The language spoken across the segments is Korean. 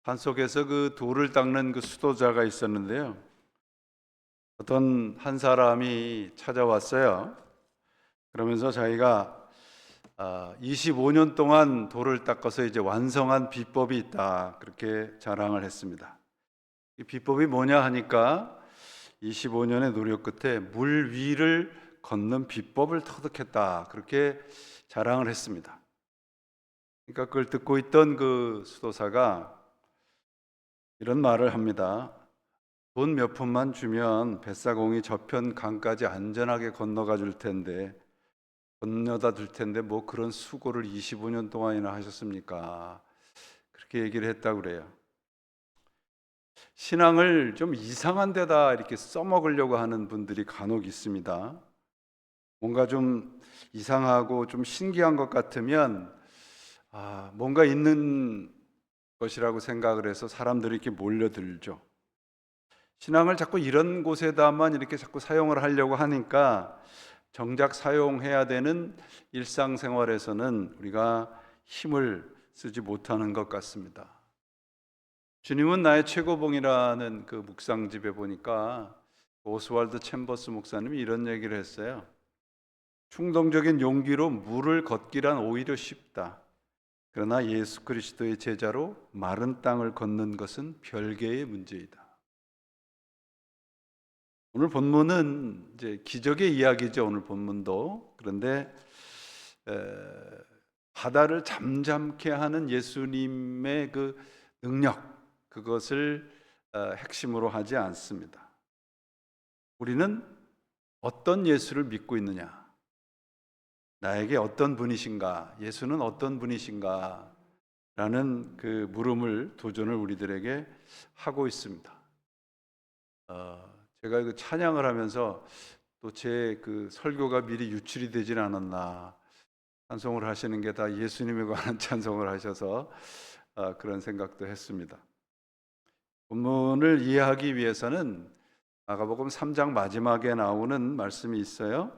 산속에서 그 돌을 닦는 그 수도자가 있었는데요. 어떤 한 사람이 찾아왔어요. 그러면서 자기가 25년 동안 돌을 닦아서 이제 완성한 비법이 있다, 그렇게 자랑을 했습니다. 이 비법이 뭐냐 하니까 25년의 노력 끝에 물 위를 걷는 비법을 터득했다, 그렇게 자랑을 했습니다. 그러니까 그걸 듣고 있던 그 수도사가 이런 말을 합니다. 돈 몇 푼만 주면 뱃사공이 저편 강까지 안전하게 건너가 줄 텐데, 건너다 줄 텐데 뭐 그런 수고를 25년 동안이나 하셨습니까? 그렇게 얘기를 했다고 그래요. 신앙을 좀 이상한 데다 이렇게 써먹으려고 하는 분들이 간혹 있습니다. 뭔가 좀 이상하고 좀 신기한 것 같으면 뭔가 있는 것이라고 생각을 해서 사람들이 이렇게 몰려들죠. 신앙을 자꾸 이런 곳에다만 이렇게 자꾸 사용을 하려고 하니까 정작 사용해야 되는 일상생활에서는 우리가 힘을 쓰지 못하는 것 같습니다. 주님은 나의 최고봉이라는 그 묵상집에 보니까 오스왈드 챔버스 목사님이 이런 얘기를 했어요. 충동적인 용기로 물을 걷기란 오히려 쉽다. 그러나 예수 그리스도의 제자로 마른 땅을 걷는 것은 별개의 문제이다. 오늘 본문은 이제 기적의 이야기죠. 오늘 본문도. 그런데 바다를 잠잠케 하는 예수님의 그 능력, 그것을 핵심으로 하지 않습니다. 우리는 어떤 예수를 믿고 있느냐? 나에게 어떤 분이신가? 예수는 어떤 분이신가? 라는 그 물음을, 도전을 우리들에게 하고 있습니다. 제가 그 찬양을 하면서 또 제 그 설교가 미리 유출이 되진 않았나, 찬송을 하시는 게 다 예수님에 관한 찬송을 하셔서 그런 생각도 했습니다. 본문을 이해하기 위해서는 마가복음 3장 마지막에 나오는 말씀이 있어요.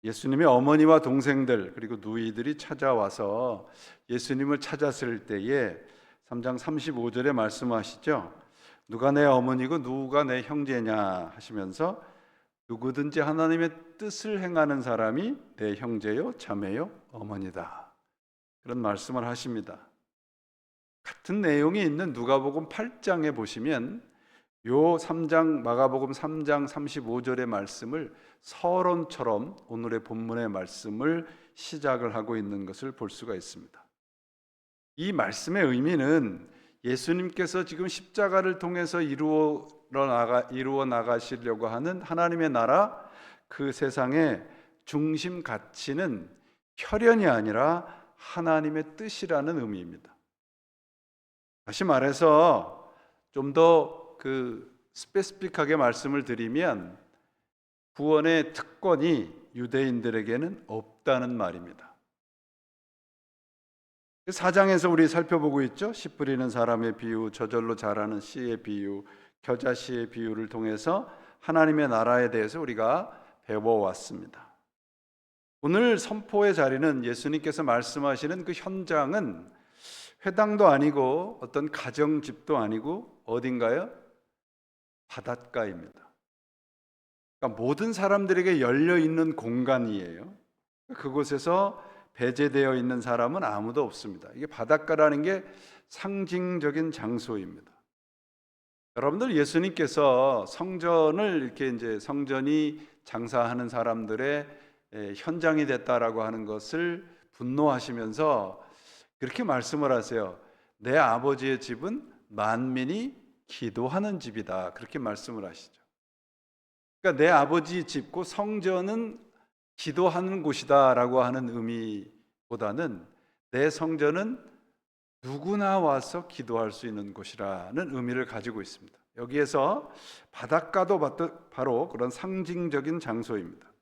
예수님의 어머니와 동생들 그리고 누이들이 찾아와서 예수님을 찾았을 때에 3장 35절에 말씀하시죠. 누가 내 어머니고 누가 내 형제냐 하시면서 누구든지 하나님의 뜻을 행하는 사람이 내 형제요 자매요 어머니다, 그런 말씀을 하십니다. 같은 내용이 있는 누가복음 8장에 보시면 요 3장 마가복음 3장 35절의 말씀을 서론처럼 오늘의 본문의 말씀을 시작을 하고 있는 것을 볼 수가 있습니다. 이 말씀의 의미는 예수님께서 지금 십자가를 통해서 이루어 나가시려고 하는 하나님의 나라, 그 세상의 중심 가치는 혈연이 아니라 하나님의 뜻이라는 의미입니다. 다시 말해서 좀 더 그 스페시픽하게 말씀을 드리면 구원의 특권이 유대인들에게는 없다는 말입니다. 4장에서 우리 살펴보고 있죠. 씨 뿌리는 사람의 비유, 저절로 자라는 씨의 비유, 겨자씨의 비유를 통해서 하나님의 나라에 대해서 우리가 배워왔습니다. 오늘 선포의 자리는 예수님께서 말씀하시는 그 현장은 회당도 아니고 어떤 가정집도 아니고 어딘가요? 바닷가입니다. 그러니까 모든 사람들에게 열려 있는 공간이에요. 그곳에서 배제되어 있는 사람은 아무도 없습니다. 이게 바닷가라는 게 상징적인 장소입니다. 여러분들, 예수님께서 성전을 이렇게 이제 성전이 장사하는 사람들의 현장이 됐다라고 하는 것을 분노하시면서 그렇게 말씀을 하세요. 내 아버지의 집은 만민이 기도하는 집이다, 그렇게 말씀을 하시죠. 그러니까 내 아버지 집, 그 성전은 기도하는 곳이다라고 하는 의미보다는 내 성전은 누구나 와서 기도할 수 있는 곳이라는 의미를 가지고 있습니다. 여기에서 바닷가도 바로 그런 상징적인 장소입니다.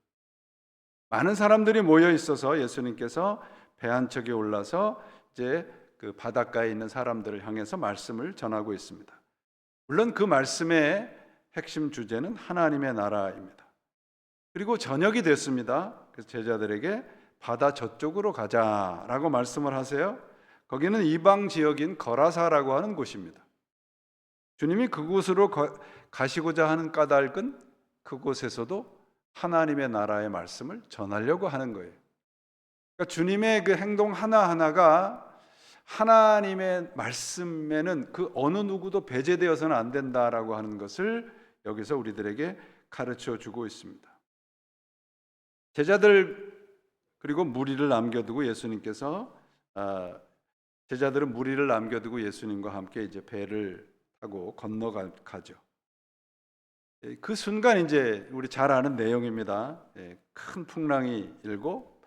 많은 사람들이 모여 있어서 예수님께서 배 한 척에 올라서 이제 그 바닷가에 있는 사람들을 향해서 말씀을 전하고 있습니다. 물론 그 말씀의 핵심 주제는 하나님의 나라입니다. 그리고 저녁이 됐습니다. 그래서 제자들에게 바다 저쪽으로 가자라고 말씀을 하세요. 거기는 이방 지역인 거라사라고 하는 곳입니다. 주님이 그곳으로 가시고자 하는 까닭은 그곳에서도 하나님의 나라의 말씀을 전하려고 하는 거예요. 그러니까 주님의 그 행동 하나하나가 하나님의 말씀에는 그 어느 누구도 배제되어서는 안 된다라고 하는 것을 여기서 우리들에게 가르쳐 주고 있습니다. 제자들 그리고 무리를 남겨두고 예수님께서 제자들은 무리를 남겨두고 예수님과 함께 이제 배를 타고 건너가죠. 그 순간 이제 우리 잘 아는 내용입니다. 큰 풍랑이 일고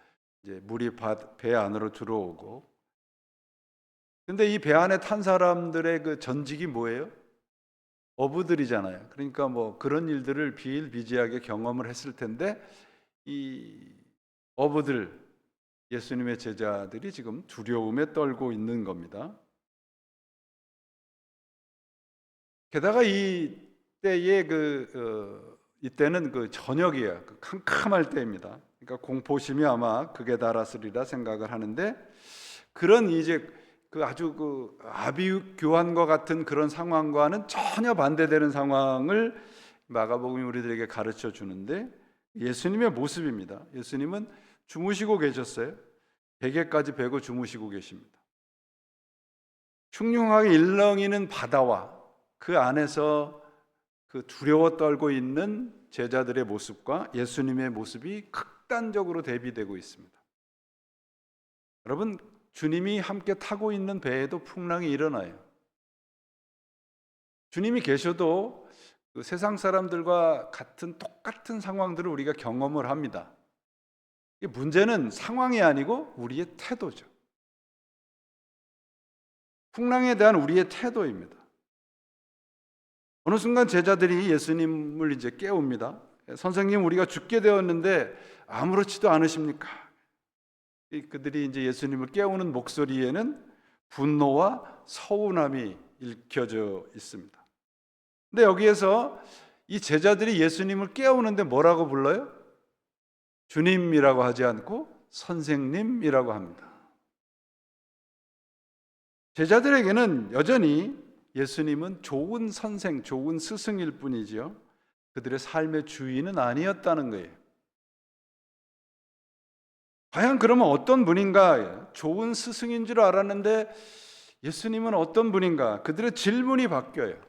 이제 물이 배 안으로 들어오고, 근데 이 배 안에 탄 사람들의 그 전직이 뭐예요? 어부들이잖아요. 그러니까 뭐 그런 일들을 비일비재하게 경험을 했을 텐데 이 어부들, 예수님의 제자들이 지금 두려움에 떨고 있는 겁니다. 게다가 이때는 그 저녁이에요. 그 캄캄할 때입니다. 그러니까 공포심이 아마 극에 달았으리라 생각을 하는데, 그런 이제 그 아주 그 아비규환과 같은 그런 상황과는 전혀 반대되는 상황을 마가복음이 우리들에게 가르쳐 주는데, 예수님의 모습입니다. 예수님은 주무시고 계셨어요. 베개까지 베고 주무시고 계십니다. 흉흉하게 일렁이는 바다와 그 안에서 그 두려워 떨고 있는 제자들의 모습과 예수님의 모습이 극단적으로 대비되고 있습니다. 여러분, 주님이 함께 타고 있는 배에도 풍랑이 일어나요. 주님이 계셔도 그 세상 사람들과 같은 똑같은 상황들을 우리가 경험을 합니다. 문제는 상황이 아니고 우리의 태도죠. 풍랑에 대한 우리의 태도입니다. 어느 순간 제자들이 예수님을 이제 깨웁니다. 선생님, 우리가 죽게 되었는데 아무렇지도 않으십니까? 그들이 이제 예수님을 깨우는 목소리에는 분노와 서운함이 읽혀져 있습니다. 근데 여기에서 이 제자들이 예수님을 깨우는데 뭐라고 불러요? 주님이라고 하지 않고 선생님이라고 합니다. 제자들에게는 여전히 예수님은 좋은 선생, 좋은 스승일 뿐이죠. 그들의 삶의 주인은 아니었다는 거예요. 과연 그러면 어떤 분인가? 좋은 스승인 줄 알았는데 예수님은 어떤 분인가? 그들의 질문이 바뀌어요.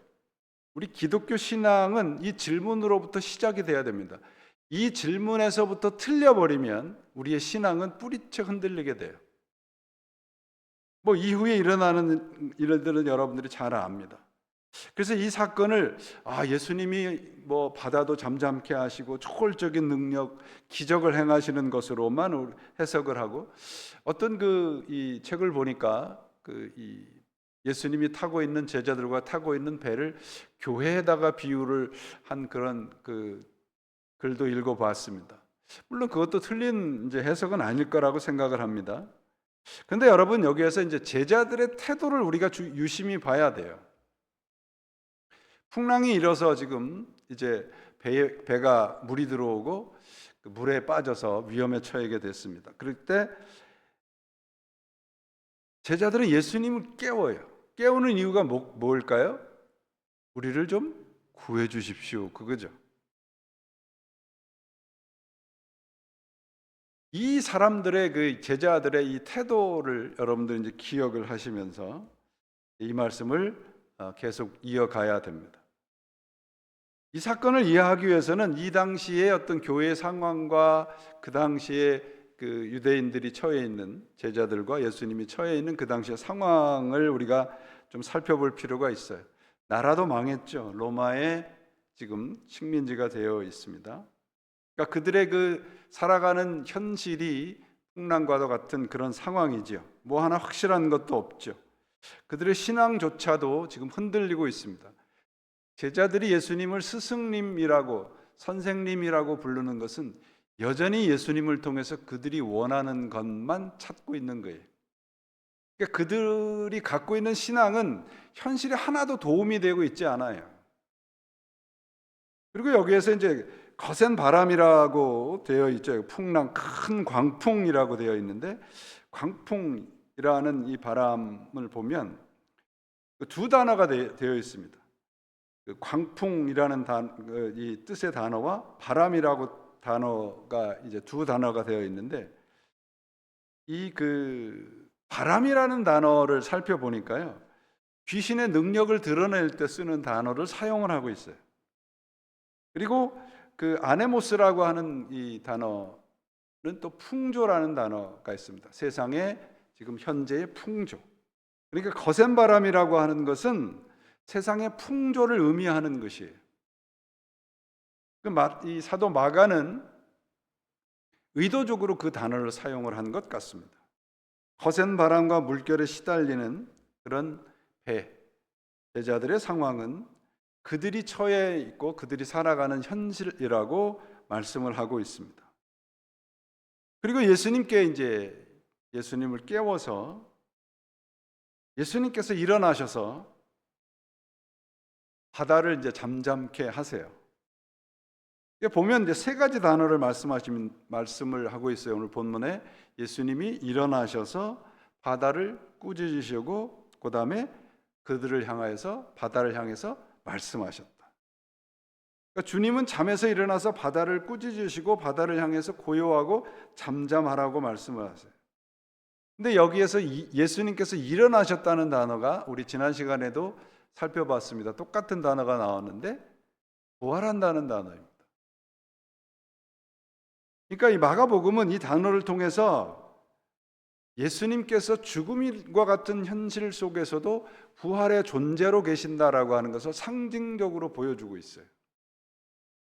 우리 기독교 신앙은 이 질문으로부터 시작이 돼야 됩니다. 이 질문에서부터 틀려버리면 우리의 신앙은 뿌리채 흔들리게 돼요. 뭐 이후에 일어나는 일들은 여러분들이 잘 압니다. 그래서 이 사건을 예수님이 뭐 바다도 잠잠케 하시고 초월적인 능력, 기적을 행하시는 것으로만 해석을 하고, 어떤 이 책을 보니까 이 예수님이 타고 있는 제자들과 타고 있는 배를 교회에다가 비유를 한 그런 글도 읽어봤습니다. 물론 그것도 틀린 이제 해석은 아닐 거라고 생각을 합니다. 근데 여러분, 여기에서 이제 제자들의 태도를 우리가 유심히 봐야 돼요. 풍랑이 일어서 지금 이제 배가 물이 들어오고 그 물에 빠져서 위험에 처하게 됐습니다. 그럴 때 제자들은 예수님을 깨워요. 깨우는 이유가 뭘까요? 우리를 좀 구해 주십시오, 그거죠. 이 사람들의 그 제자들의 이 태도를 여러분들 이제 기억을 하시면서 이 말씀을 계속 이어가야 됩니다. 이 사건을 이해하기 위해서는 이 당시의 어떤 교회의 상황과 그 당시에 그 유대인들이 처해 있는, 제자들과 예수님이 처해 있는 그 당시의 상황을 우리가 좀 살펴볼 필요가 있어요. 나라도 망했죠. 로마의 지금 식민지가 되어 있습니다. 그러니까 그들의 그 살아가는 현실이 풍랑과도 같은 그런 상황이죠. 뭐 하나 확실한 것도 없죠. 그들의 신앙조차도 지금 흔들리고 있습니다. 제자들이 예수님을 스승님이라고, 선생님이라고 부르는 것은 여전히 예수님을 통해서 그들이 원하는 것만 찾고 있는 거예요. 그러니까 그들이 갖고 있는 신앙은 현실에 하나도 도움이 되고 있지 않아요. 그리고 여기에서 이제 거센 바람이라고 되어 있죠. 풍랑, 큰 광풍이라고 되어 있는데, 광풍, 이 바람을 보면 두 단어가 되어 있습니다. 광풍이라는 이 뜻의 단어와 바람이라고 단어가 이제 두 단어가 되어 있는데, 이 바람이라는 단어를 살펴보니까요, 귀신의 능력을 드러낼 때 쓰는 단어를 사용을 하고 있어요. 그리고 아네모스라고 하는 이 단어는 또 풍조라는 단어가 있습니다. 세상에 지금 현재의 풍조. 그러니까 거센 바람이라고 하는 것은 세상의 풍조를 의미하는 것이에요. 이 사도 마가는 의도적으로 그 단어를 사용을 한 것 같습니다. 거센 바람과 물결에 시달리는 그런 제자들의 상황은 그들이 처해 있고 그들이 살아가는 현실이라고 말씀을 하고 있습니다. 그리고 예수님을 깨워서 예수님께서 일어나셔서 바다를 이제 잠잠케 하세요. 보면 이제 세 가지 단어를 말씀을 하고 있어요. 오늘 본문에 예수님이 일어나셔서 바다를 꾸짖으시고 그 다음에 바다를 향해서 말씀하셨다. 그러니까 주님은 잠에서 일어나서 바다를 꾸짖으시고 바다를 향해서 고요하고 잠잠하라고 말씀을 하세요. 근데 여기에서 예수님께서 일어나셨다는 단어가 우리 지난 시간에도 살펴봤습니다. 똑같은 단어가 나왔는데 부활한다는 단어입니다. 그러니까 이 마가복음은 이 단어를 통해서 예수님께서 죽음과 같은 현실 속에서도 부활의 존재로 계신다라고 하는 것을 상징적으로 보여주고 있어요.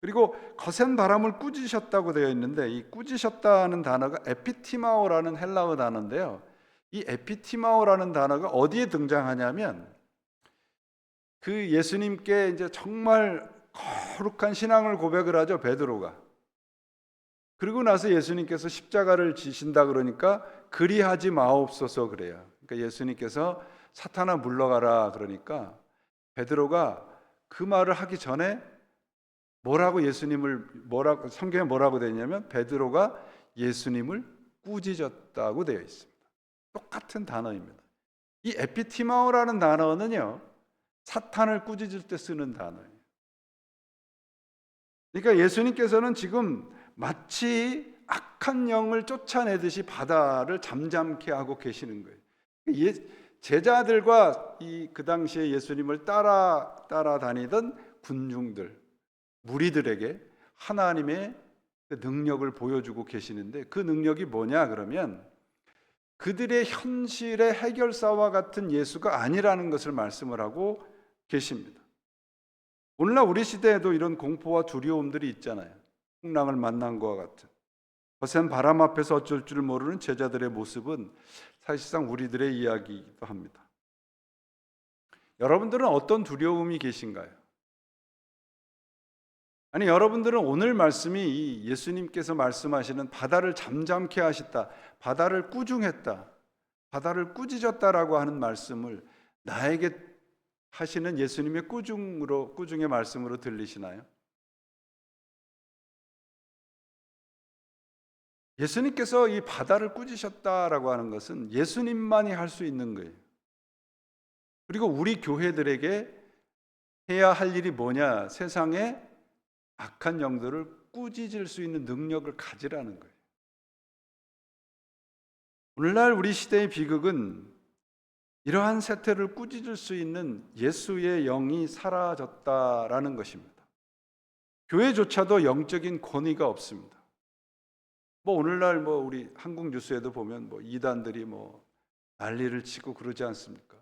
그리고 거센 바람을 꾸짖으셨다고 되어 있는데, 이 꾸짖으셨다는 단어가 에피티마오라는 헬라어 단어인데요. 이 에피티마오라는 단어가 어디에 등장하냐면 예수님께 이제 정말 거룩한 신앙을 고백을 하죠, 베드로가. 그리고 나서 예수님께서 십자가를 지신다 그러니까 그리하지 마옵소서 그래요. 그러니까 예수님께서 사탄아 물러가라 그러니까 베드로가 그 말을 하기 전에 성경에 뭐라고 되어 있냐면 베드로가 예수님을 꾸짖었다고 되어 있습니다. 똑같은 단어입니다. 이 에피티마오라는 단어는요, 사탄을 꾸짖을 때 쓰는 단어예요. 그러니까 예수님께서는 지금 마치 악한 영을 쫓아내듯이 바다를 잠잠케 하고 계시는 거예요. 제자들과 그 당시에 예수님을 따라다니던 군중들, 무리들에게 하나님의 능력을 보여주고 계시는데, 그 능력이 뭐냐 그러면 그들의 현실의 해결사와 같은 예수가 아니라는 것을 말씀을 하고 계십니다. 오늘날 우리 시대에도 이런 공포와 두려움들이 있잖아요. 풍랑을 만난 것과 같은 거센 바람 앞에서 어쩔 줄 모르는 제자들의 모습은 사실상 우리들의 이야기이기도 합니다. 여러분들은 어떤 두려움이 계신가요? 아니, 여러분들은 오늘 말씀이 예수님께서 말씀하시는 바다를 잠잠케 하셨다, 바다를 꾸중했다, 바다를 꾸짖었다라고 하는 말씀을 나에게 하시는 예수님의 꾸중의 말씀으로 들리시나요? 예수님께서 이 바다를 꾸짖으셨다라고 하는 것은 예수님만이 할 수 있는 거예요. 그리고 우리 교회들에게 해야 할 일이 뭐냐? 세상에 악한 영들을 꾸짖을 수 있는 능력을 가지라는 거예요. 오늘날 우리 시대의 비극은 이러한 세태를 꾸짖을 수 있는 예수의 영이 사라졌다라는 것입니다. 교회조차도 영적인 권위가 없습니다. 오늘날 우리 한국 뉴스에도 보면 이단들이 난리를 치고 그러지 않습니까?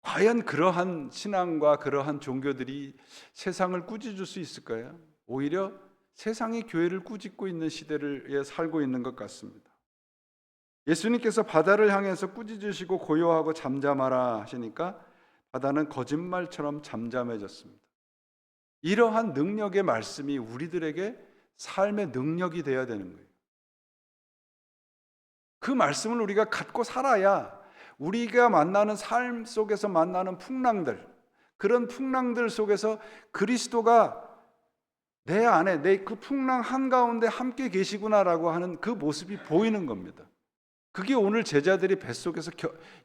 과연 그러한 신앙과 그러한 종교들이 세상을 꾸짖을 수 있을까요? 오히려 세상이 교회를 꾸짖고 있는 시대를 살고 있는 것 같습니다. 예수님께서 바다를 향해서 꾸짖으시고 고요하고 잠잠하라 하시니까 바다는 거짓말처럼 잠잠해졌습니다. 이러한 능력의 말씀이 우리들에게 삶의 능력이 되어야 되는 거예요. 그 말씀을 우리가 갖고 살아야 우리가 만나는 삶 속에서 만나는 풍랑들, 그런 풍랑들 속에서 그리스도가 내 안에 내 그 풍랑 한가운데 함께 계시구나라고 하는 그 모습이 보이는 겁니다. 그게 오늘 제자들이 뱃속에서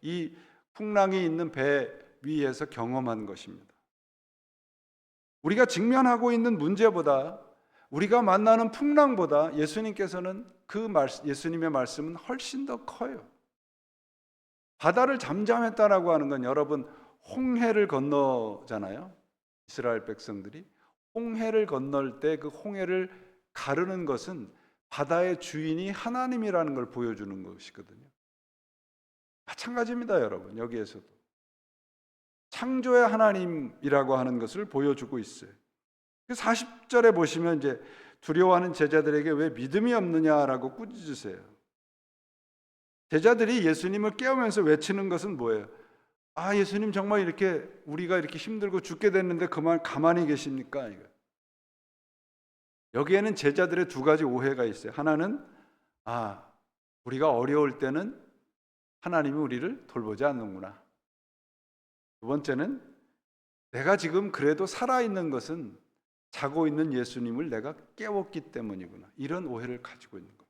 이 풍랑이 있는 배 위에서 경험한 것입니다. 우리가 직면하고 있는 문제보다, 우리가 만나는 풍랑보다 예수님께서는 예수님의 말씀은 훨씬 더 커요. 바다를 잠잠했다라고 하는 건 여러분 홍해를 건너잖아요. 이스라엘 백성들이 홍해를 건널 때 그 홍해를 가르는 것은 바다의 주인이 하나님이라는 걸 보여주는 것이거든요. 마찬가지입니다, 여러분. 여기에서도 창조의 하나님이라고 하는 것을 보여주고 있어요. 40절에 보시면 이제 두려워하는 제자들에게 왜 믿음이 없느냐라고 꾸짖으세요. 제자들이 예수님을 깨우면서 외치는 것은 뭐예요? 아, 예수님 정말 이렇게 우리가 이렇게 힘들고 죽게 됐는데 그만 가만히 계십니까? 여기에는 제자들의 두 가지 오해가 있어요. 하나는 우리가 어려울 때는 하나님이 우리를 돌보지 않는구나. 두 번째는 내가 지금 그래도 살아있는 것은 자고 있는 예수님을 내가 깨웠기 때문이구나. 이런 오해를 가지고 있는 거예요.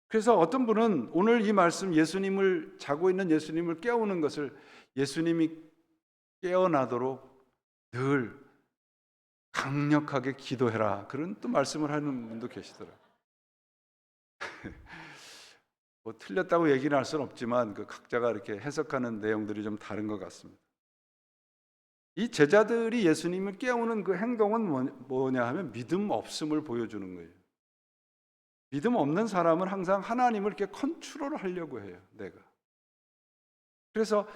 그래서 어떤 분은 오늘 이 말씀 자고 있는 예수님을 깨우는 것을 예수님이 깨어나도록 늘 강력하게 기도해라. 그런 또 말씀을 하는 분도 계시더라고요. 뭐 틀렸다고 얘기는 할 수는 없지만 그 각자가 이렇게 해석하는 내용들이 좀 다른 것 같습니다. 이 제자들이 예수님을 깨우는 그 행동은 뭐냐 하면 믿음 없음을 보여주는 거예요. 믿음 없는 사람은 항상 하나님을 이렇게 컨트롤하려고 해요. 내가. 그래서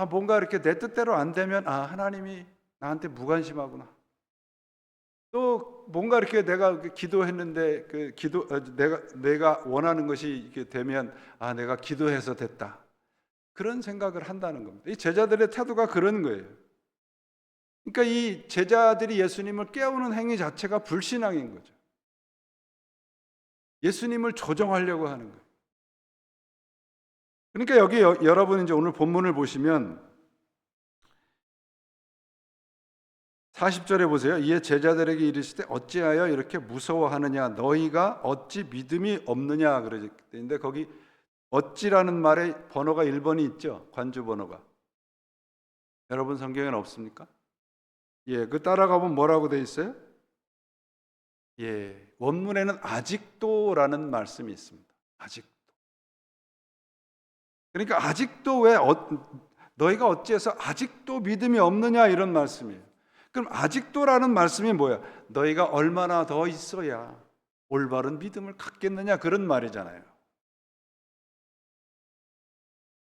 뭔가 이렇게 내 뜻대로 안 되면 하나님이 나한테 무관심하구나. 또 뭔가 이렇게 내가 기도했는데 내가 원하는 것이 이렇게 되면 내가 기도해서 됐다. 그런 생각을 한다는 겁니다. 이 제자들의 태도가 그런 거예요. 그러니까 이 제자들이 예수님을 깨우는 행위 자체가 불신앙인 거죠. 예수님을 조정하려고 하는 거예요. 그러니까 여기 여러분 이제 오늘 본문을 보시면 40절에 보세요. 이에 제자들에게 이르시되 어찌하여 이렇게 무서워하느냐 너희가 어찌 믿음이 없느냐 그러는데 거기 어찌라는 말에 번호가 1번이 있죠. 관주 번호가. 여러분 성경에는 없습니까? 그 따라가보면 뭐라고 돼 있어요? 원문에는 아직도라는 말씀이 있습니다. 아직도. 그러니까 아직도 너희가 어찌해서 아직도 믿음이 없느냐 이런 말씀이에요. 그럼 아직도라는 말씀이 뭐야? 너희가 얼마나 더 있어야 올바른 믿음을 갖겠느냐 그런 말이잖아요.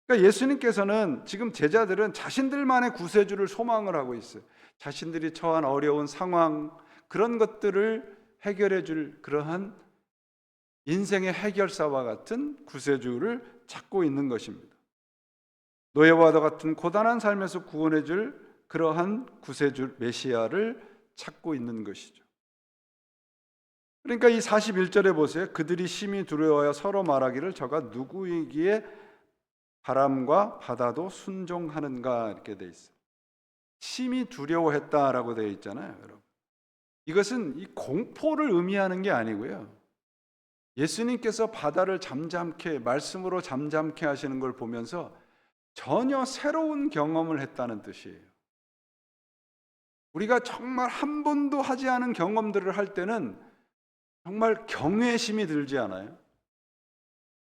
그러니까 예수님께서는 지금 제자들은 자신들만의 구세주를 소망을 하고 있어요. 자신들이 처한 어려운 상황 그런 것들을 해결해 줄 그러한 인생의 해결사와 같은 구세주를 찾고 있는 것입니다. 노예와 같은 고단한 삶에서 구원해 줄 그러한 구세주 메시아를 찾고 있는 것이죠. 그러니까 이 41절에 보세요. 그들이 심히 두려워하여 서로 말하기를 저가 누구이기에 바람과 바다도 순종하는가 이렇게 돼 있어요. 심히 두려워했다라고 되어 있잖아요, 여러분. 이것은 이 공포를 의미하는 게 아니고요. 예수님께서 바다를 잠잠케 말씀으로 잠잠케 하시는 걸 보면서 전혀 새로운 경험을 했다는 뜻이에요. 우리가 정말 한 번도 하지 않은 경험들을 할 때는 정말 경외심이 들지 않아요?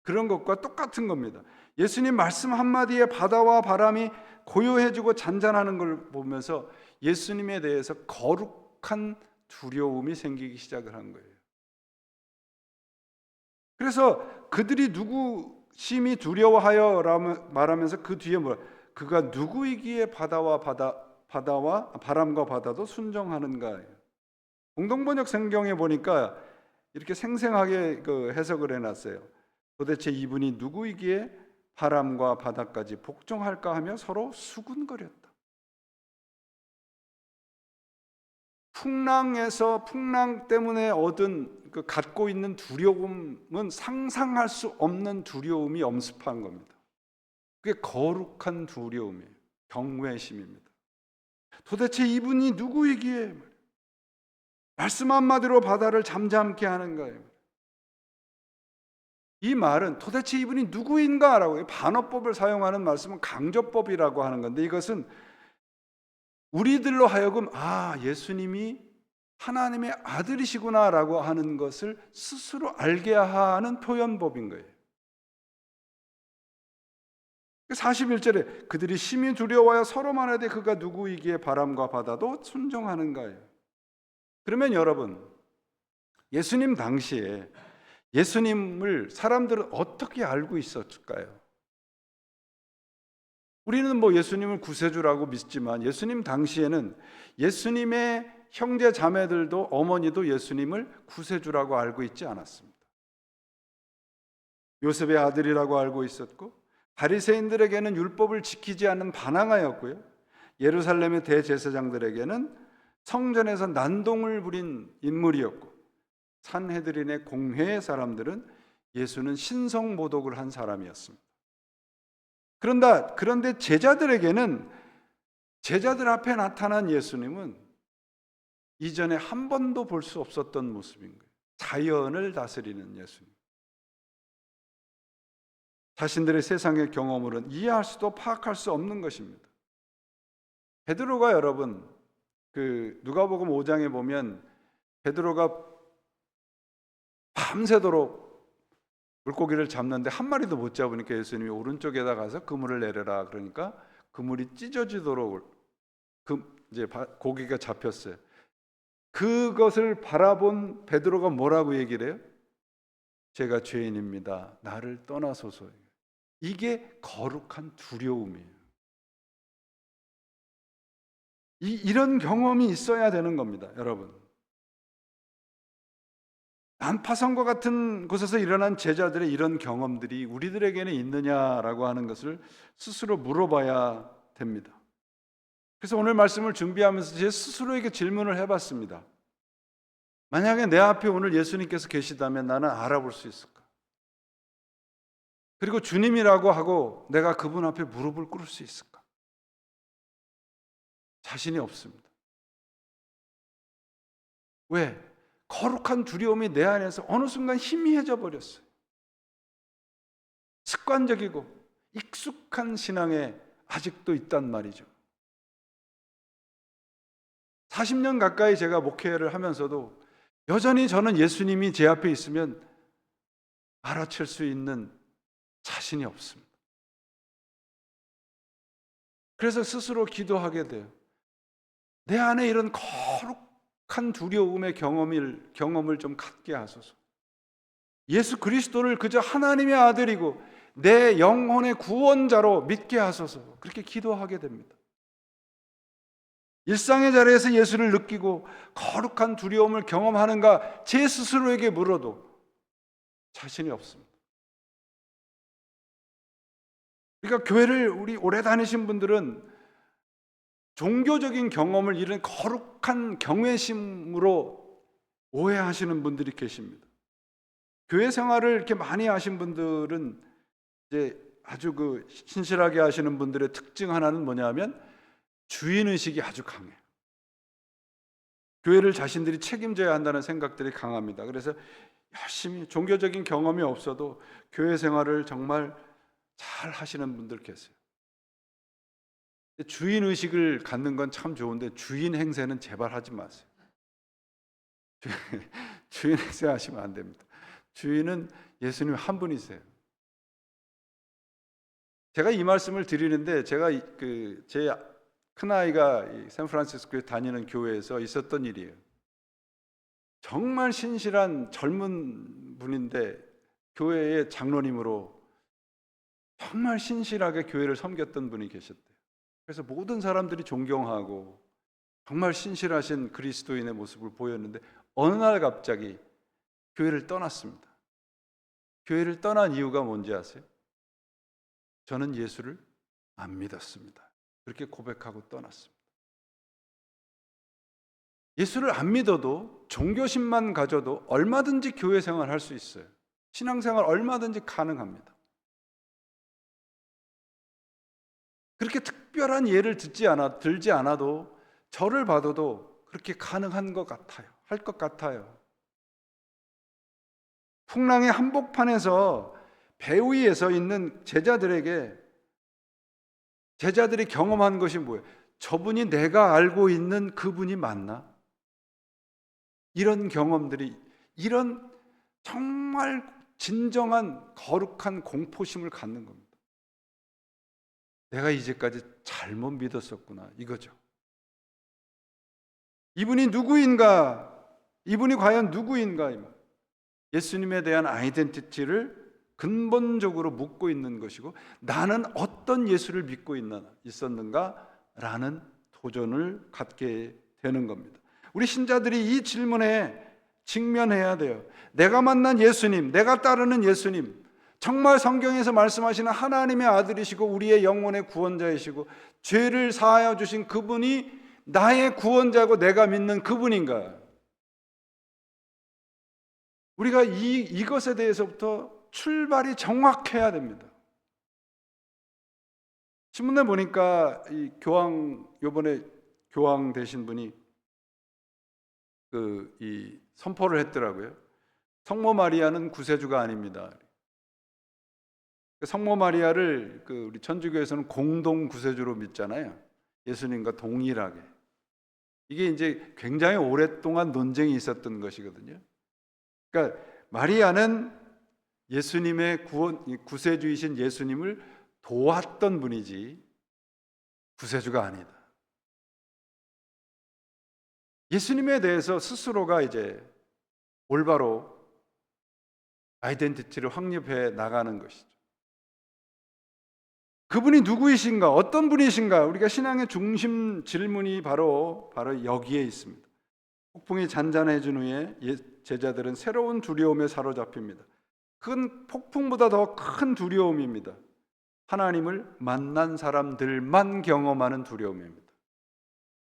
그런 것과 똑같은 겁니다. 예수님 말씀 한마디에 바다와 바람이 고요해지고 잔잔하는 걸 보면서 예수님에 대해서 거룩한 두려움이 생기기 시작을 한 거예요. 그래서 그들이 심히 두려워하여 말하면서 그 뒤에 그가 누구이기에 바다와 바람과 바다도 순종하는가. 공동번역 성경에 보니까 이렇게 생생하게 해석을 해놨어요. 도대체 이분이 누구이기에 바람과 바다까지 복종할까 하며 서로 수군거렸다. 풍랑 때문에 얻은 갖고 있는 두려움은 상상할 수 없는 두려움이 엄습한 겁니다. 그게 거룩한 두려움이에요. 경외심입니다. 도대체 이분이 누구이기에 말씀 한마디로 바다를 잠잠케 하는 거예요. 이 말은 도대체 이분이 누구인가라고, 반어법을 사용하는 말씀은 강조법이라고 하는 건데, 이것은 우리들로 하여금 예수님이 하나님의 아들이시구나라고 하는 것을 스스로 알게 하는 표현법인 거예요. 41절에 그들이 심히 두려워하여 서로 말하되 그가 누구이기에 바람과 바다도 순종하는 거예요. 그러면 여러분, 예수님 당시에 예수님을 사람들은 어떻게 알고 있었을까요? 우리는 예수님을 구세주라고 믿지만 예수님 당시에는 예수님의 형제 자매들도, 어머니도 예수님을 구세주라고 알고 있지 않았습니다. 요셉의 아들이라고 알고 있었고, 바리새인들에게는 율법을 지키지 않는 반항아였고요, 예루살렘의 대제사장들에게는 성전에서 난동을 부린 인물이었고, 산헤드린의 공회의 사람들은 예수는 신성모독을 한 사람이었습니다. 그런데 제자들에게는, 제자들 앞에 나타난 예수님은 이전에 한 번도 볼 수 없었던 모습인 거예요. 자연을 다스리는 예수님. 자신들의 세상의 경험으로는 이해할 수도 파악할 수 없는 것입니다. 베드로가, 여러분, 누가복음 5장에 보면 베드로가 밤새도록 물고기를 잡는데 한 마리도 못 잡으니까 예수님이 오른쪽에다 가서 그물을 내려라 그러니까 그물이 찢어지도록 이제 고기가 잡혔어요. 그것을 바라본 베드로가 뭐라고 얘기를 해요? 제가 죄인입니다. 나를 떠나소서. 이게 거룩한 두려움이에요. 이런 경험이 있어야 되는 겁니다, 여러분. 난파선과 같은 곳에서 일어난 제자들의 이런 경험들이 우리들에게는 있느냐라고 하는 것을 스스로 물어봐야 됩니다. 그래서 오늘 말씀을 준비하면서 제 스스로에게 질문을 해봤습니다. 만약에 내 앞에 오늘 예수님께서 계시다면 나는 알아볼 수 있을까? 그리고 주님이라고 하고 내가 그분 앞에 무릎을 꿇을 수 있을까? 자신이 없습니다. 왜? 거룩한 두려움이 내 안에서 어느 순간 희미해져 버렸어요. 습관적이고 익숙한 신앙에 아직도 있단 말이죠. 40년 가까이 제가 목회를 하면서도 여전히 저는 예수님이 제 앞에 있으면 알아챌 수 있는 자신이 없습니다. 그래서 스스로 기도하게 돼요. 내 안에 이런 거룩한 두려움의 경험을 좀 갖게 하소서. 예수 그리스도를 그저 하나님의 아들이고 내 영혼의 구원자로 믿게 하소서. 그렇게 기도하게 됩니다. 일상의 자리에서 예수를 느끼고 거룩한 두려움을 경험하는가 제 스스로에게 물어도 자신이 없습니다. 그러니까 교회를 우리 오래 다니신 분들은 종교적인 경험을 이런 거룩한 경외심으로 오해하시는 분들이 계십니다. 교회 생활을 이렇게 많이 하신 분들은 이제 아주 신실하게 하시는 분들의 특징 하나는 뭐냐면 주인의식이 아주 강해요. 교회를 자신들이 책임져야 한다는 생각들이 강합니다. 그래서 열심히 종교적인 경험이 없어도 교회 생활을 정말 잘 하시는 분들 계세요. 주인의식을 갖는 건 참 좋은데 주인 행세는 제발 하지 마세요. 주인 행세 하시면 안 됩니다. 주인은 예수님 한 분이세요. 제가 이 말씀을 드리는데 제가 제 큰아이가 샌프란시스코에 다니는 교회에서 있었던 일이에요. 정말 신실한 젊은 분인데 교회의 장로님으로 정말 신실하게 교회를 섬겼던 분이 계셨대요. 그래서 모든 사람들이 존경하고 정말 신실하신 그리스도인의 모습을 보였는데 어느 날 갑자기 교회를 떠났습니다. 교회를 떠난 이유가 뭔지 아세요? 저는 예수를 안 믿었습니다. 그렇게 고백하고 떠났습니다. 예수를 안 믿어도 종교심만 가져도 얼마든지 교회 생활 할 수 있어요. 신앙생활 얼마든지 가능합니다. 그렇게 특별한 예를 들지 않아도 저를 봐도 그렇게 가능한 것 같아요. 할 것 같아요. 풍랑의 한복판에서 배 위에 서 있는 제자들이 경험한 것이 뭐예요? 저분이 내가 알고 있는 그분이 맞나? 이런 경험들이, 이런 정말 진정한 거룩한 공포심을 갖는 겁니다. 내가 이제까지 잘못 믿었었구나, 이거죠. 이분이 누구인가? 이분이 과연 누구인가? 예수님에 대한 아이덴티티를 근본적으로 묻고 있는 것이고, 나는 어떤 예수를 믿고 있었는가? 라는 도전을 갖게 되는 겁니다. 우리 신자들이 이 질문에 직면해야 돼요. 내가 만난 예수님, 내가 따르는 예수님, 정말 성경에서 말씀하시는 하나님의 아들이시고 우리의 영혼의 구원자이시고 죄를 사하여 주신 그분이 나의 구원자고 내가 믿는 그분인가? 우리가 이것에 대해서부터 출발이 정확해야 됩니다. 신문에 보니까 요번에 교황 되신 분이 이 선포를 했더라고요. 성모 마리아는 구세주가 아닙니다. 성모 마리아를 우리 천주교에서는 공동 구세주로 믿잖아요. 예수님과 동일하게. 이게 이제 굉장히 오랫동안 논쟁이 있었던 것이거든요. 그러니까 마리아는 예수님의 구세주이신 예수님을 도왔던 분이지 구세주가 아니다. 예수님에 대해서 스스로가 이제 올바로 아이덴티티를 확립해 나가는 것이죠. 그분이 누구이신가? 어떤 분이신가? 우리가 신앙의 중심 질문이 바로 여기에 있습니다. 폭풍이 잔잔해진 후에 제자들은 새로운 두려움에 사로잡힙니다. 큰 폭풍보다 더 큰 두려움입니다. 하나님을 만난 사람들만 경험하는 두려움입니다.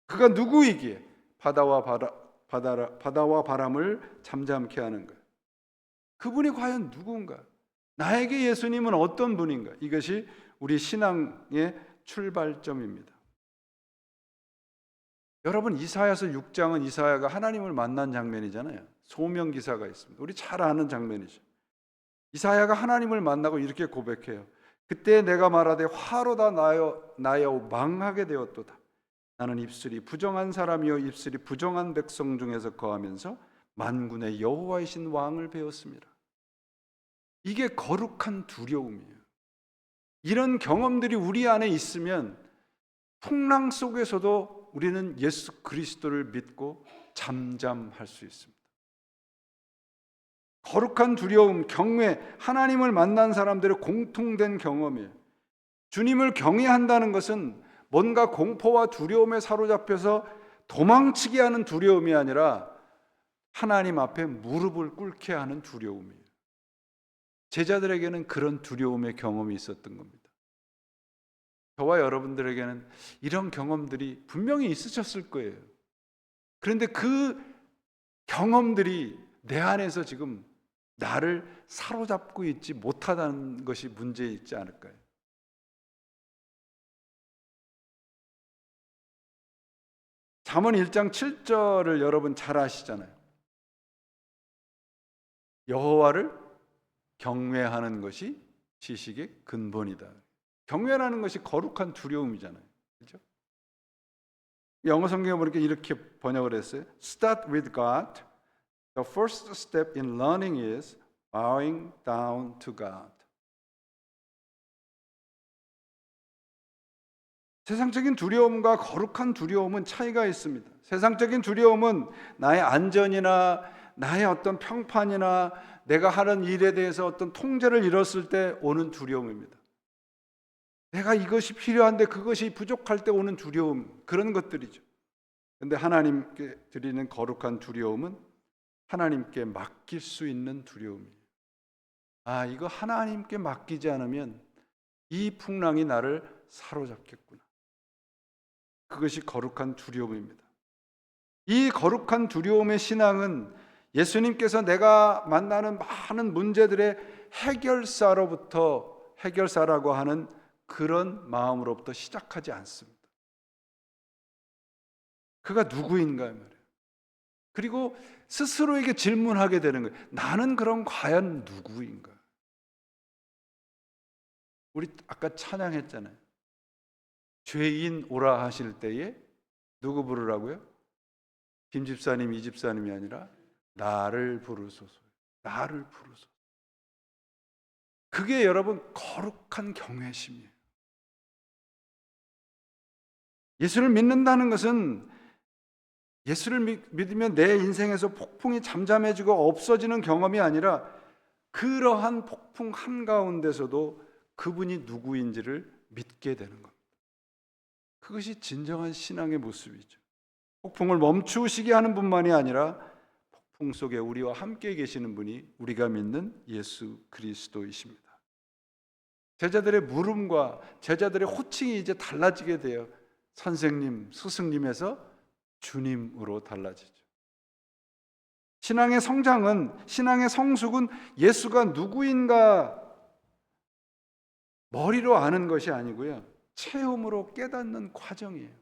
그가 누구이기에 바다와 바람을 잠잠케 하는 것. 그분이 과연 누군가? 나에게 예수님은 어떤 분인가? 이것이 우리 신앙의 출발점입니다. 여러분, 이사야서 6장은 이사야가 하나님을 만난 장면이잖아요. 소명 기사가 있습니다. 우리 잘 아는 장면이죠. 이사야가 하나님을 만나고 이렇게 고백해요. 그때 내가 말하되 화로다 나여 망하게 되었도다. 나는 입술이 부정한 사람이요 입술이 부정한 백성 중에서 거하면서 만군의 여호와이신 왕을 배웠습니다. 이게 거룩한 두려움이에요. 이런 경험들이 우리 안에 있으면 풍랑 속에서도 우리는 예수 그리스도를 믿고 잠잠할 수 있습니다. 거룩한 두려움, 경외, 하나님을 만난 사람들의 공통된 경험이에요. 주님을 경외한다는 것은 뭔가 공포와 두려움에 사로잡혀서 도망치게 하는 두려움이 아니라 하나님 앞에 무릎을 꿇게 하는 두려움이에요. 제자들에게는 그런 두려움의 경험이 있었던 겁니다. 저와 여러분들에게는 이런 경험들이 분명히 있으셨을 거예요. 그런데 그 경험들이 내 안에서 지금 나를 사로잡고 있지 못하다는 것이 문제 있지 않을까요? 잠언 1장 7절을 여러분 잘 아시잖아요. 여호와를 경외하는 것이 지식의 근본이다. 경외라는 것이 거룩한 두려움이잖아요. 그렇죠? 영어 성경에 보니까 이렇게 번역을 했어요. Start with God. The first step in learning is bowing down to God. 세상적인 두려움과 거룩한 두려움은 차이가 있습니다. 세상적인 두려움은 나의 안전이나 나의 어떤 평판이나 내가 하는 일에 대해서 어떤 통제를 잃었을 때 오는 두려움입니다. 내가 이것이 필요한데 그것이 부족할 때 오는 두려움, 그런 것들이죠. 그런데 하나님께 드리는 거룩한 두려움은 하나님께 맡길 수 있는 두려움이에요. 이거 하나님께 맡기지 않으면 이 풍랑이 나를 사로잡겠구나. 그것이 거룩한 두려움입니다. 이 거룩한 두려움의 신앙은 예수님께서 내가 만나는 많은 문제들의 해결사라고 하는 그런 마음으로부터 시작하지 않습니다. 그가 누구인가 말이에요. 그리고 스스로에게 질문하게 되는 거예요. 나는 그럼 과연 누구인가? 우리 아까 찬양했잖아요. 죄인 오라 하실 때에 누구 부르라고요? 김 집사님, 이 집사님이 아니라 나를 부르소서. 나를 부르소서. 그게 여러분 거룩한 경외심이에요. 예수를 믿는다는 것은 예수를 믿으면 내 인생에서 폭풍이 잠잠해지고 없어지는 경험이 아니라 그러한 폭풍 한가운데서도 그분이 누구인지를 믿게 되는 겁니다. 그것이 진정한 신앙의 모습이죠. 폭풍을 멈추시게 하는 분만이 아니라 폭풍 속에 우리와 함께 계시는 분이 우리가 믿는 예수 그리스도이십니다. 제자들의 물음과 제자들의 호칭이 이제 달라지게 돼요. 선생님, 스승님에서 주님으로 달라지죠. 신앙의 성장은, 신앙의 성숙은 예수가 누구인가 머리로 아는 것이 아니고요, 체험으로 깨닫는 과정이에요.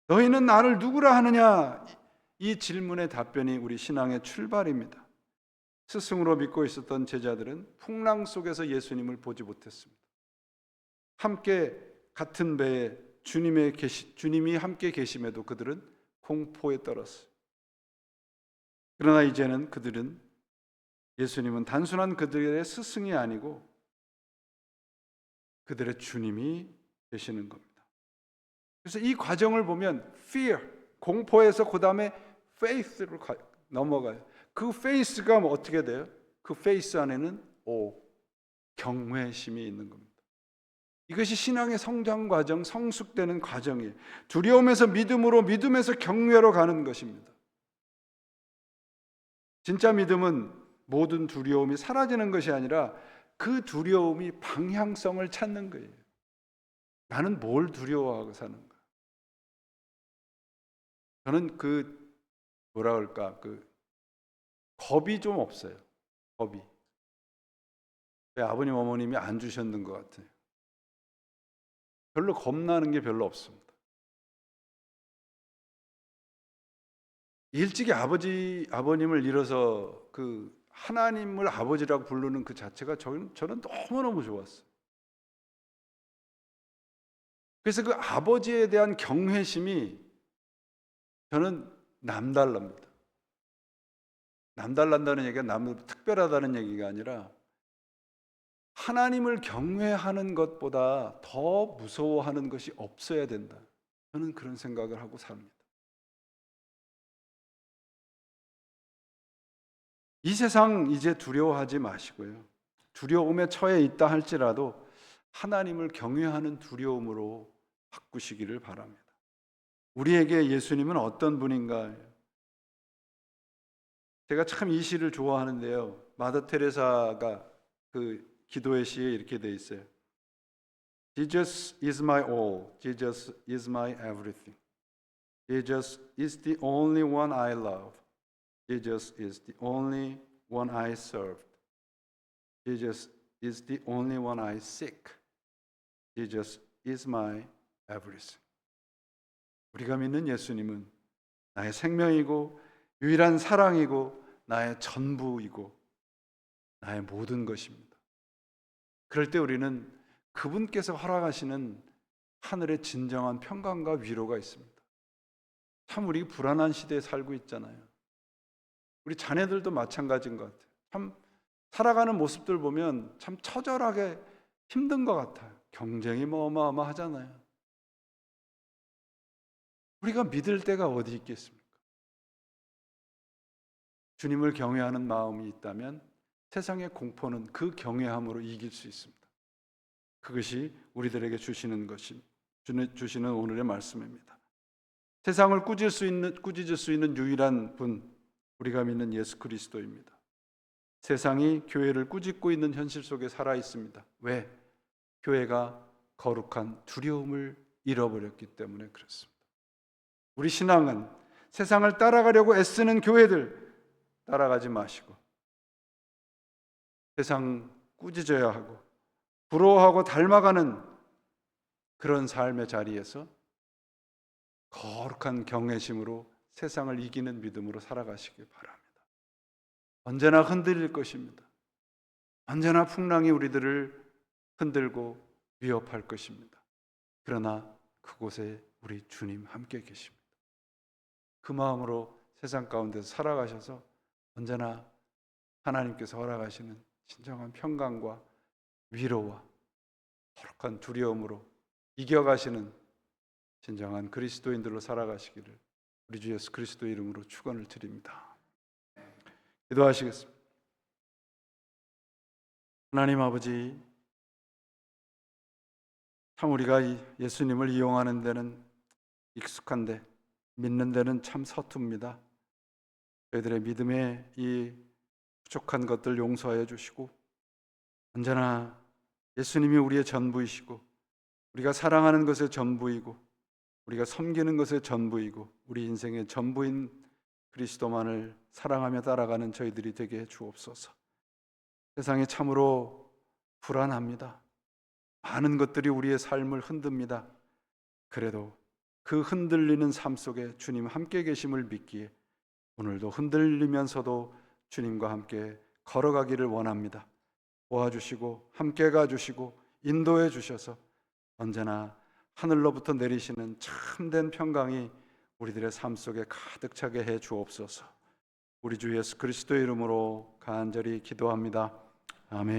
너희는 나를 누구라 하느냐? 이 질문의 답변이 우리 신앙의 출발입니다. 스승으로 믿고 있었던 제자들은 풍랑 속에서 예수님을 보지 못했습니다. 함께 같은 배에 주님이 함께 계심에도 그들은 공포에 떨었어요. 그러나 이제는 예수님은 단순한 그들의 스승이 아니고 그들의 주님이 되시는 겁니다. 그래서 이 과정을 보면 fear, 공포에서 그 다음에 faith로 넘어가요. 그 faith가 어떻게 돼요? 그 faith 안에는 경외심이 있는 겁니다. 이것이 신앙의 성장 과정, 성숙되는 과정이에요. 두려움에서 믿음으로, 믿음에서 경외로 가는 것입니다. 진짜 믿음은 모든 두려움이 사라지는 것이 아니라 그 두려움이 방향성을 찾는 거예요. 나는 뭘 두려워하고 사는가? 저는 겁이 좀 없어요. 겁이. 아버님, 어머님이 안 주셨는 것 같아요. 별로 겁나는 게 별로 없습니다. 일찍이 아버님을 잃어서 그 하나님을 아버지라고 부르는 그 자체가 저는 너무너무 좋았어요. 그래서 그 아버지에 대한 경외심이 저는 남달랍니다. 남달란다는 얘기가 특별하다는 얘기가 아니라 하나님을 경외하는 것보다 더 무서워하는 것이 없어야 된다. 저는 그런 생각을 하고 삽니다. 이 세상 이제 두려워하지 마시고요. 두려움에 처해 있다 할지라도 하나님을 경외하는 두려움으로 바꾸시기를 바랍니다. 우리에게 예수님은 어떤 분인가? 제가 참 이 시를 좋아하는데요. 마더 테레사가 그 기도의 시에 이렇게 돼 있어요. Jesus is my all. Jesus is my everything. Jesus is the only one I love. Jesus is the only one I serve. Jesus is the only one I seek. Jesus is my everything. 우리가 믿는 예수님은 나의 생명이고 유일한 사랑이고 나의 전부이고 나의 모든 것입니다. 그럴 때 우리는 그분께서 허락하시는 하늘의 진정한 평강과 위로가 있습니다. 참 우리 불안한 시대에 살고 있잖아요. 우리 자녀들도 마찬가지인 것 같아요. 참 살아가는 모습들 보면 참 처절하게 힘든 것 같아요. 경쟁이 어마어마하잖아요. 우리가 믿을 때가 어디 있겠습니까? 주님을 경외하는 마음이 있다면 세상의 공포는 그 경외함으로 이길 수 있습니다. 그것이 우리들에게 주시는 오늘의 말씀입니다. 세상을 꾸짖을 수 있는 유일한 분, 우리가 믿는 예수 그리스도입니다. 세상이 교회를 꾸짖고 있는 현실 속에 살아 있습니다. 왜? 교회가 거룩한 두려움을 잃어버렸기 때문에 그렇습니다. 우리 신앙은 세상을 따라가려고 애쓰는 교회들 따라가지 마시고 세상 꾸짖어야 하고 부러워하고 닮아가는 그런 삶의 자리에서 거룩한 경외심으로 세상을 이기는 믿음으로 살아가시길 바랍니다. 언제나 흔들릴 것입니다. 언제나 풍랑이 우리들을 흔들고 위협할 것입니다. 그러나 그곳에 우리 주님 함께 계십니다. 그 마음으로 세상 가운데서 살아가셔서 언제나 하나님께서 허락하시는 진정한 평강과 위로와 거룩한 두려움으로 이겨가시는 진정한 그리스도인들로 살아가시기를 우리 주 예수 그리스도의 이름으로 축원을 드립니다. 기도하시겠습니다. 하나님 아버지, 참 우리가 예수님을 이용하는 데는 익숙한데 믿는 데는 참 서툽니다. 저희들의 믿음의 이 부족한 것들 용서하여 주시고 언제나 예수님이 우리의 전부이시고 우리가 사랑하는 것의 전부이고 우리가 섬기는 것의 전부이고 우리 인생의 전부인 그리스도만을 사랑하며 따라가는 저희들이 되게 해 주옵소서. 세상이 참으로 불안합니다. 많은 것들이 우리의 삶을 흔듭니다. 그래도 그 흔들리는 삶 속에 주님 함께 계심을 믿기에 오늘도 흔들리면서도 주님과 함께 걸어가기를 원합니다. 도와주시고 함께 가주시고 인도해 주셔서 언제나 하늘로부터 내리시는 참된 평강이 우리들의 삶 속에 가득 차게 해 주옵소서. 우리 주 예수 그리스도의 이름으로 간절히 기도합니다. 아멘.